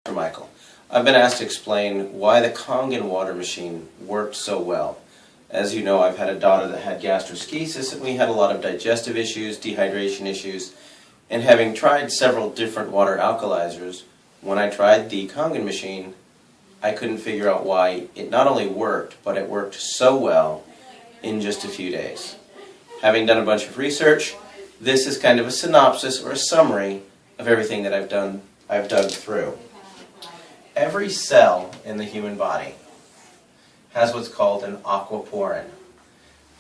Dr.Michael. I've been asked to explain why the Kangen water machine worked so well. As you know, I've had a daughter that had gastroschisis, and we had a lot of digestive issues, dehydration issues, and having tried several different water alkalizers, when I tried the Kangen machine, I couldn't figure out why it not only worked, but it worked so well in just a few days. Having done a bunch of research, this is kind of a synopsis or a summary of everything that I've dug through. Every cell in the human body has what's called an aquaporin.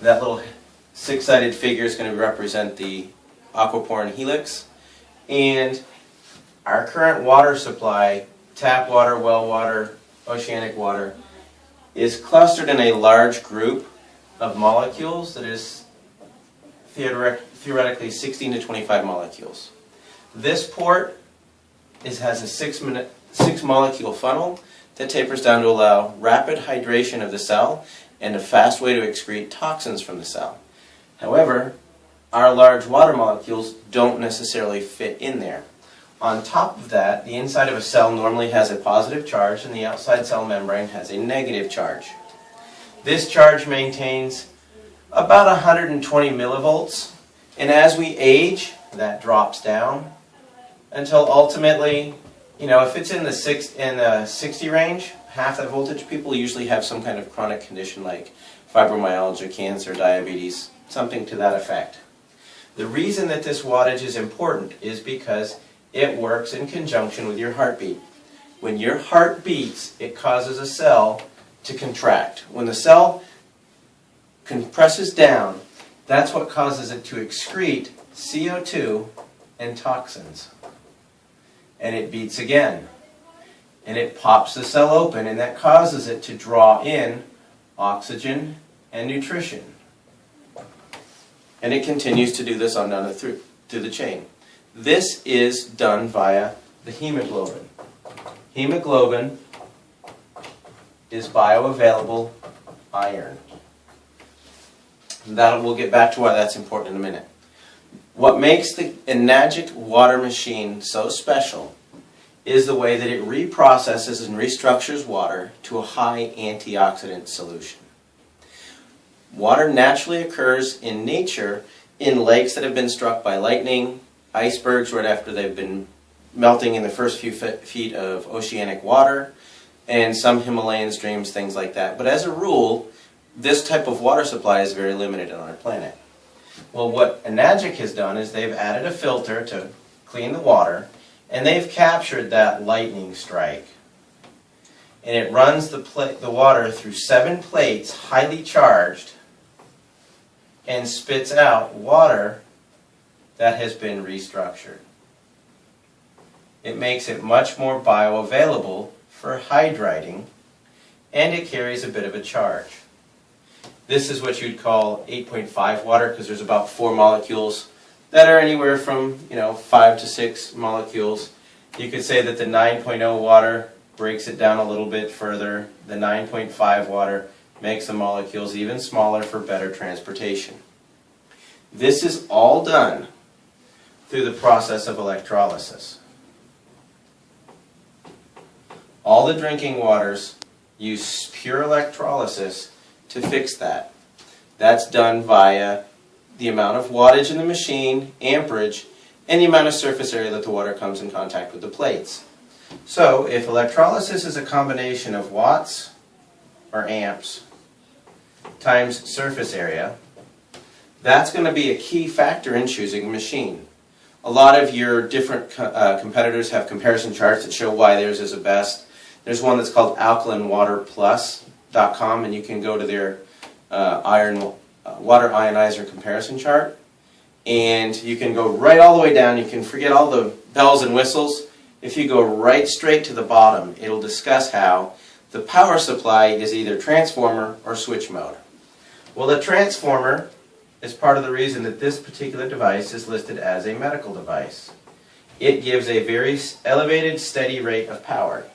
That little six-sided figure is going to represent the aquaporin helix, and our current water supply, tap water, well water, oceanic water, is clustered in a large group of molecules that is theoretically 16 to 25 molecules. This port has a six molecule funnel that tapers down to allow rapid hydration of the cell and a fast way to excrete toxins from the cell. However, our large water molecules don't necessarily fit in there. On top of that, the inside of a cell normally has a positive charge and the outside cell membrane has a negative charge. This charge maintains about 120 millivolts, and as we age, that drops down until ultimately, if it's in the 60 range, half that voltage, people usually have some kind of chronic condition like fibromyalgia, cancer, diabetes, something to that effect. The reason that this wattage is important is because it works in conjunction with your heartbeat. When your heart beats, it causes a cell to contract. When the cell compresses down, that's what causes it to excrete CO2 and toxins. And it beats again. And it pops the cell open, and that causes it to draw in oxygen and nutrition. And it continues to do this on down through the chain. This is done via the hemoglobin. Hemoglobin is bioavailable iron. We'll get back to why that's important in a minute. What makes the Enagic water machine so special is the way that it reprocesses and restructures water to a high antioxidant solution. Water naturally occurs in nature in lakes that have been struck by lightning, icebergs right after they've been melting in the first few feet of oceanic water, and some Himalayan streams, things like that. But as a rule, this type of water supply is very limited on our planet. Well, what Enagic has done is they've added a filter to clean the water, and they've captured that lightning strike. And it runs the water through 7 plates, highly charged, and spits out water that has been restructured. It makes it much more bioavailable for hydrating, and it carries a bit of a charge. This is what you'd call 8.5 water, because there's about 4 molecules that are anywhere from 5 to 6 molecules. You could say that the 9.0 water breaks it down a little bit further. The 9.5 water makes the molecules even smaller for better transportation. This is all done through the process of electrolysis. All the drinking waters use pure electrolysis to fix that. That's done via the amount of wattage in the machine, amperage, and the amount of surface area that the water comes in contact with the plates. So if electrolysis is a combination of watts or amps times surface area, that's going to be a key factor in choosing a machine. A lot of your different competitors have comparison charts that show why theirs is the best. There's one that's called alkalinwaterplus.com, and you can go to their water ionizer comparison chart, and you can go right all the way down. You can forget all the bells and whistles. If you go right straight to the bottom, it'll discuss how the power supply is either transformer or switch mode. Well, the transformer is part of the reason that this particular device is listed as a medical device. It gives a very elevated, steady rate of power,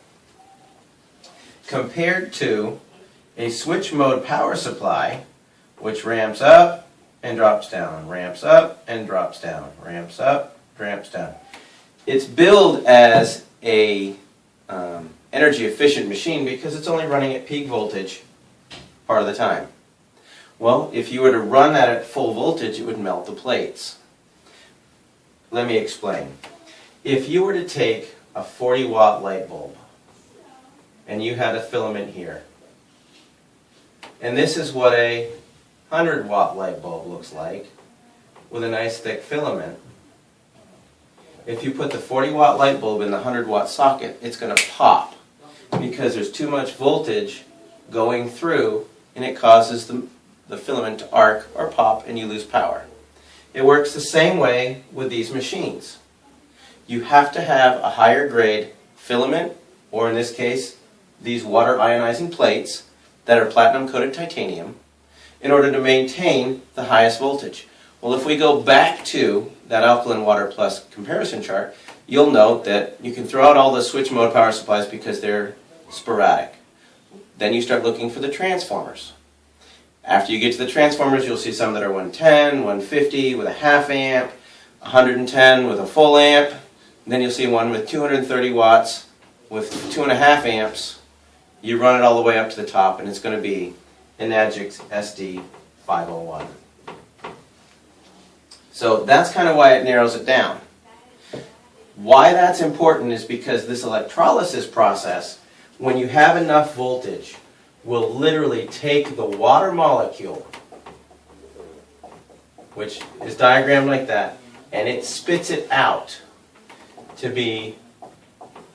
compared to a switch mode power supply, which ramps up and drops down, ramps up and drops down, ramps up, ramps down. It's billed as a energy efficient machine because it's only running at peak voltage part of the time. Well, if you were to run that at full voltage, it would melt the plates. Let me explain. If you were to take a 40-watt light bulb and you had a filament here, and this is what a 100-watt light bulb looks like with a nice thick filament. If you put the 40-watt light bulb in the 100-watt socket, it's going to pop because there's too much voltage going through and it causes the filament to arc or pop and you lose power. It works the same way with these machines. You have to have a higher grade filament, or in this case, these water ionizing plates that are platinum coated titanium, in order to maintain the highest voltage. Well, if we go back to that alkaline water plus comparison chart, you'll note that you can throw out all the switch mode power supplies because they're sporadic. Then you start looking for the transformers. After you get to the transformers, you'll see some that are 110, 150 with a half amp, 110 with a full amp. And then you'll see one with 230 watts with 2.5 amps. You run it all the way up to the top, and it's going to be Enagic's SD501. So that's kind of why it narrows it down. Why that's important is because this electrolysis process, when you have enough voltage, will literally take the water molecule, which is diagrammed like that, and it spits it out to be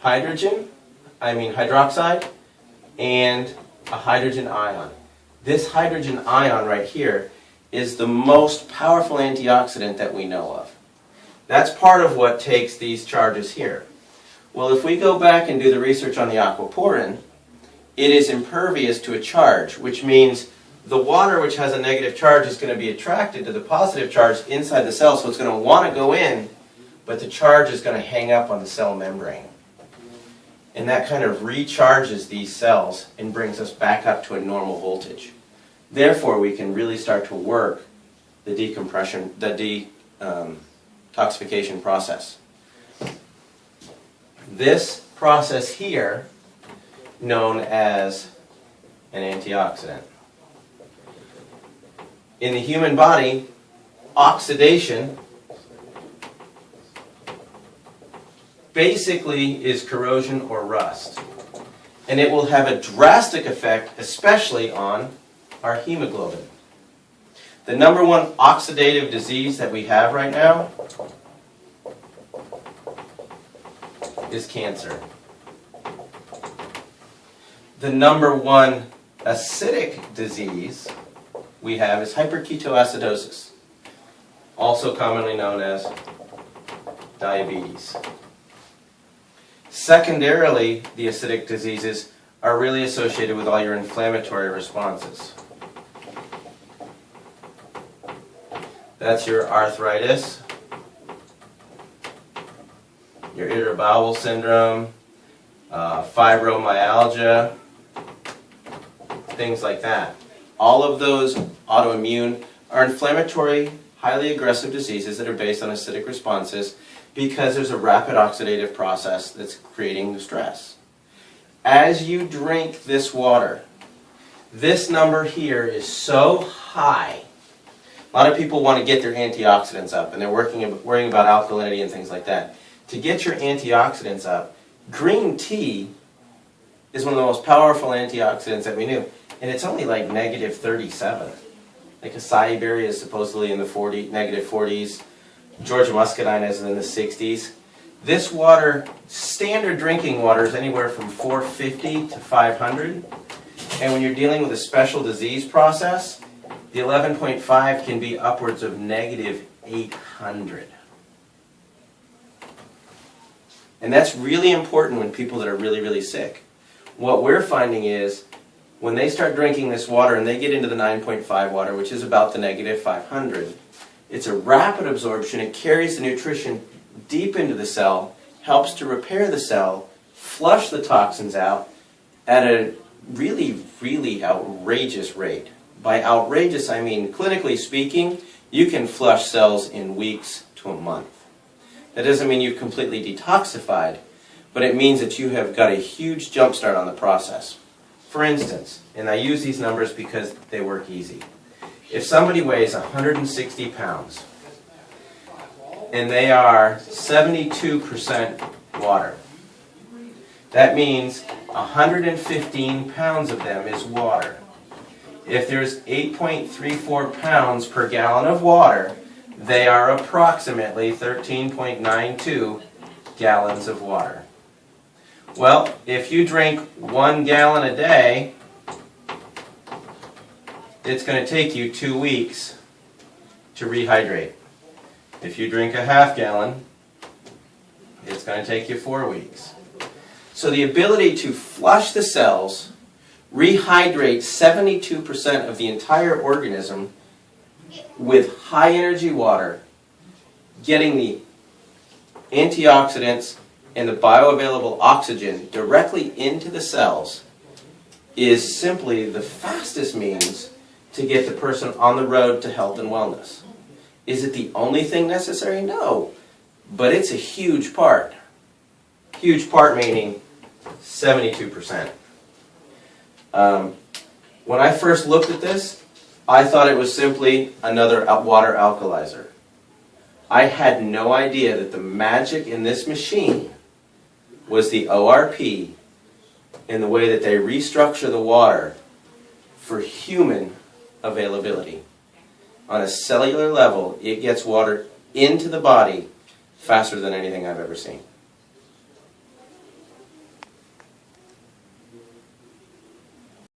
hydroxide, and a hydrogen ion. This hydrogen ion right here is the most powerful antioxidant that we know of. That's part of what takes these charges here. Well, if we go back and do the research on the aquaporin, it is impervious to a charge, which means the water which has a negative charge is going to be attracted to the positive charge inside the cell, so it's going to want to go in, but the charge is going to hang up on the cell membrane. And that kind of recharges these cells and brings us back up to a normal voltage. Therefore, we can really start to work the detoxification process. This process here, known as an antioxidant. In the human body, oxidation basically is corrosion or rust. And it will have a drastic effect, especially on our hemoglobin. The number one oxidative disease that we have right now is cancer. The number one acidic disease we have is hyperketoacidosis, also commonly known as diabetes. Secondarily, the acidic diseases are really associated with all your inflammatory responses. That's your arthritis, your irritable bowel syndrome, fibromyalgia, things like that. All of those autoimmune are inflammatory, highly aggressive diseases that are based on acidic responses because there's a rapid oxidative process that's creating the stress. As you drink this water, this number here is so high. A lot of people want to get their antioxidants up, and they're worrying about alkalinity and things like that. To get your antioxidants up, green tea is one of the most powerful antioxidants that we knew. And it's only like negative 37. Like acai berry is supposedly in the negative 40s. Georgia muscadine is in the 60s. This water, standard drinking water, is anywhere from 450 to 500. And when you're dealing with a special disease process, the 11.5 can be upwards of negative 800. And that's really important when people that are really, really sick. What we're finding is when they start drinking this water and they get into the 9.5 water, which is about the negative 500, it's a rapid absorption. It carries the nutrition deep into the cell, helps to repair the cell, flush the toxins out at a really, really outrageous rate. By outrageous, I mean, clinically speaking, you can flush cells in weeks to a month. That doesn't mean you've completely detoxified, but it means that you have got a huge jump start on the process. For instance, and I use these numbers because they work easy. If somebody weighs 160 pounds and they are 72% water, that means 115 pounds of them is water. If there's 8.34 pounds per gallon of water, they are approximately 13.92 gallons of water. Well, if you drink 1 gallon a day, it's going to take you 2 weeks to rehydrate. If you drink a half gallon, it's going to take you 4 weeks. So the ability to flush the cells, rehydrate 72% of the entire organism with high energy water, getting the antioxidants and the bioavailable oxygen directly into the cells, is simply the fastest means to get the person on the road to health and wellness. Is it the only thing necessary? No. But it's a huge part. Huge part meaning 72%. When I first looked at this, I thought it was simply another water alkalizer. I had no idea that the magic in this machine was the ORP in the way that they restructure the water for human availability. On a cellular level, it gets water into the body faster than anything I've ever seen.